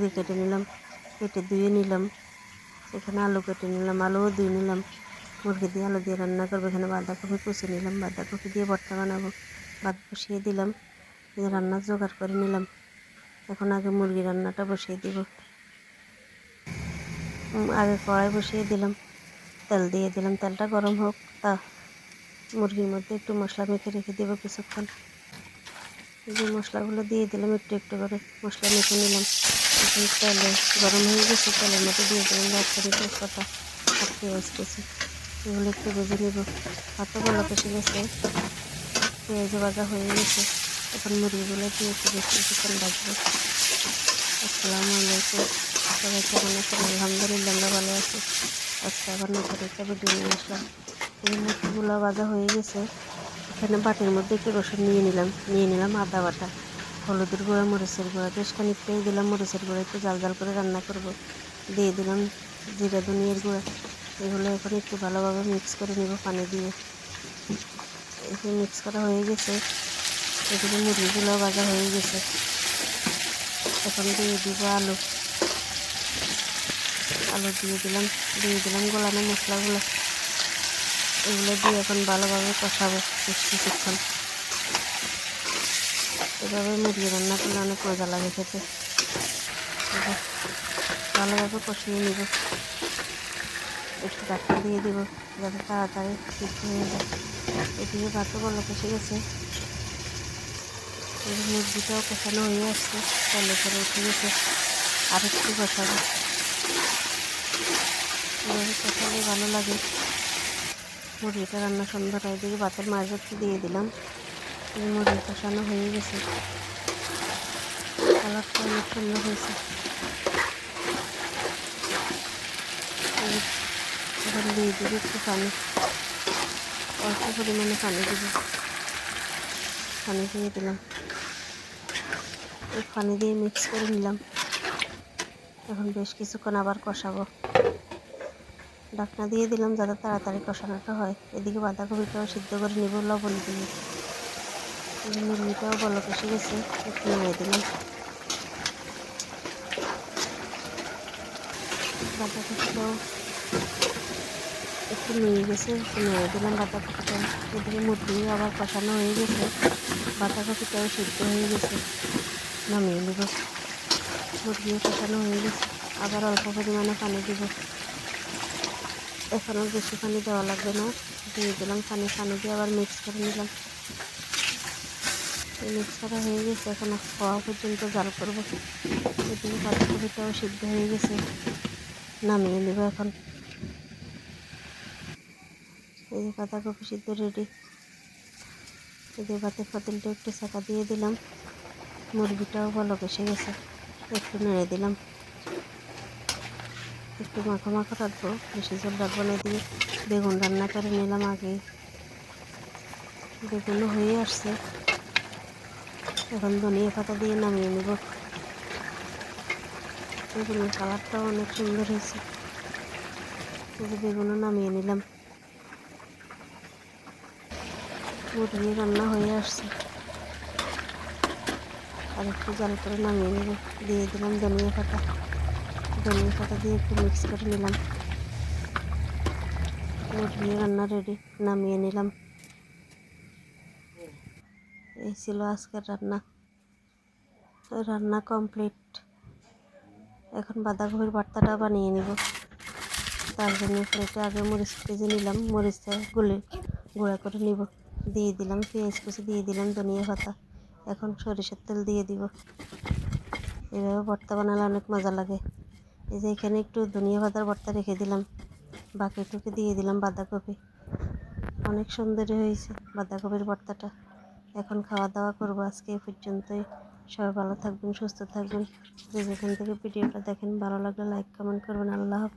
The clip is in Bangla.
মুরগি কেটে নিলাম, কেটে ধুয়ে নিলাম। এখানে আলু কেটে নিলাম, আলুও ধুয়ে নিলাম। মুরগি দিয়ে আলু দিয়ে রান্না করবো। এখানে বাঁধাকপি কুচি নিলাম, বাঁধাকপি দিয়ে ভর্তা বানাবো। ভাত বসিয়ে দিলাম, রান্নার জোগাড় করে নিলাম। এখন আগে মুরগি রান্নাটা বসিয়ে দিব। আগে কড়াই বসিয়ে দিলাম, তেল দিয়ে দিলাম। তেলটা গরম হোক, তা মুরগির মধ্যে একটু মশলা মেখে রেখে দেবো কিছুক্ষণ। যে মশলাগুলো দিয়ে দিলাম, একটু একটু করে মশলা মেখে নিলাম। এখন তেলে গরম হয়ে গেছে, তেলের মধ্যে দিয়ে দিলাম দারচিনি, তেজপাতা আর পেঁয়াজ কুচি। এগুলো একটু ভেজে নেব। ভাতও বলক এসে গেছে, পেঁয়াজ ভাজা হয়ে গেছে। এখন মুরগিগুলো দিয়ে একটু বেশ কিছুক্ষণ ভাজবো। আসসালামু আলাইকুম, সবাই কেমন আছেন? আলহামদুলিল্লাহ আমরা ভালো আছি। আজকে আবার নতুন একটা ভিডিও নিয়ে আসলাম। এই মুরগিগুলো ভাজা হয়ে গেছে। এখানে বাটির মধ্যে একটু রসুন নিয়ে নিলাম আদা বাটা, হলুদের গুঁড়া, মরিচের গুঁড়া, বেশ খানিকটাই দিলাম মরিচের গুঁড়া। একটু জাল জাল করে রান্না করব। দিয়ে দিলাম জিরা ধনিয়ার গুঁড়া। এগুলো এখন একটু ভালোভাবে মিক্স করে নেব পানি দিয়ে। এখানে মিক্স করা হয়ে গেছে। এদিকে মুরগিগুলো ভাজা হয়ে গেছে। এখন দিয়ে দিব আলু। আলু দিয়ে দিলাম গোলানো মশলাগুলো। এগুলো দিয়ে এখন ভালোভাবে কষাবো বেশ কিছুক্ষণ। এভাবে মুরগি রান্না করলে অনেক মজা লাগে খেতে। ভালোভাবে কষিয়ে নিব। একটু ঢাকনা দিয়ে দিব যাতে তাড়াতাড়ি সিদ্ধ হয়ে যায়। এদিকে ভাতও বলক এসে গেছে। মুরগিটাও কষানো হয়ে আসছে, তেলে করে উঠে গেছে। আর একটু কষাবো, এভাবে কষালে ভালো লাগে। মুরগিটা রান্না সুন্দর হয়। এদিকে ভাতের মাছ একটু দিয়ে দিলাম। মুরগি কষানো হয়ে গেছে, কালারটা অনেক সুন্দর হয়েছে। এখন দিয়ে দিব একটু পানি, অল্প পরিমাণে পানি দিব। পানি দিয়ে দিলাম, এই পানি দিয়ে মিক্স করে নিলাম। এখন বেশ কিছুক্ষণ আবার কষাবো। ঢাকনা দিয়ে দিলাম যাতে তাড়াতাড়ি কষানোটা হয়। এদিকে বাঁধাকপিটাও সিদ্ধ করে নিব লবণ দিয়ে। মুরগিটাও বলক এসে গেছে, একটু নেড়ে দিলাম। বাঁধাকপিটাও একটু নিয়ে গেছে, একটু নেড়ে দিলাম বাঁধাকপিটাও। এদিকে মুরগিও আবার কষানো হয়ে গেছে, বাঁধাকপিটাও সিদ্ধ হয়ে গেছে। নামিয়ে নেব। মুরগিও কষানো হয়ে গেছে, আবার অল্প পরিমাণে পানি দিব। এখন আর বেশি পানি দেওয়া লাগবে না, দিয়ে দিলাম পানি। পানি দিয়ে আবার মিক্স করে নিলাম। মিক্স করা হয়ে গেছে, এখন খাওয়া পর্যন্ত জাল করব। এদিকে বাঁধাকপিটাও সিদ্ধ হয়ে গেছে, নামিয়ে নেব এখন। এই যে বাঁধাকপি সিদ্ধ রেডি। এদিকে ভাতের পাতিলটা একটু চাপা দিয়ে দিলাম। মুরগিটাও বলক এসে গেছে, একটু নেড়ে দিলাম। একটু মাখো মাখো রাখবো, বেশি ঝোল রাখবো না। দিয়ে বেগুন রান্না করে নিলাম আগেই, বেগুনও হয়ে আসছে। এখন ধনিয়া পাতা দিয়ে নামিয়ে নেব। বেগুনের কালারটাও অনেক সুন্দর হয়েছে। এই যে বেগুনও নামিয়ে নিলাম। মুরগি রান্না হয়ে আসছে, আর একটু জাল করে নামিয়ে নেব। দিয়ে দিলাম ধনিয়া পাতা। ধনিয়া পাতা দিয়ে একটু মিক্স করে নিলাম। মুরগি রান্না রেডি, নামিয়ে নিলাম। এই ছিল আজকের রান্না। রান্না কমপ্লিট। এখন বাঁধাকপির ভর্তাটা বানিয়ে নেব। তার জন্য প্লেটে আগে মরিচ ভেজে নিলাম, মরিচটা গুঁড়া করে নিব। দিয়ে দিলাম পেঁয়াজ কুচি, দিয়ে দিলাম ধনিয়া পাতা। এখন সরিষার তেল দিয়ে দিব। এভাবে ভর্তা বানালে অনেক মজা লাগে। এই যে এখানে একটু ধনিয়া পাতার ভর্তা রেখে দিলাম, বাকিটুকু দিয়ে দিলাম বাঁধাকপি। অনেক সুন্দরই হয়েছে বাঁধাকপির ভর্তাটা। এখন খাওয়া দাওয়া করবো। আজকে এই পর্যন্তই। সবাই ভালো থাকবেন, সুস্থ থাকবেন। যে যেখান থেকে ভিডিওটা দেখেন, ভালো লাগলে লাইক কমেন্ট করবেন। আল্লাহ হাফেজ।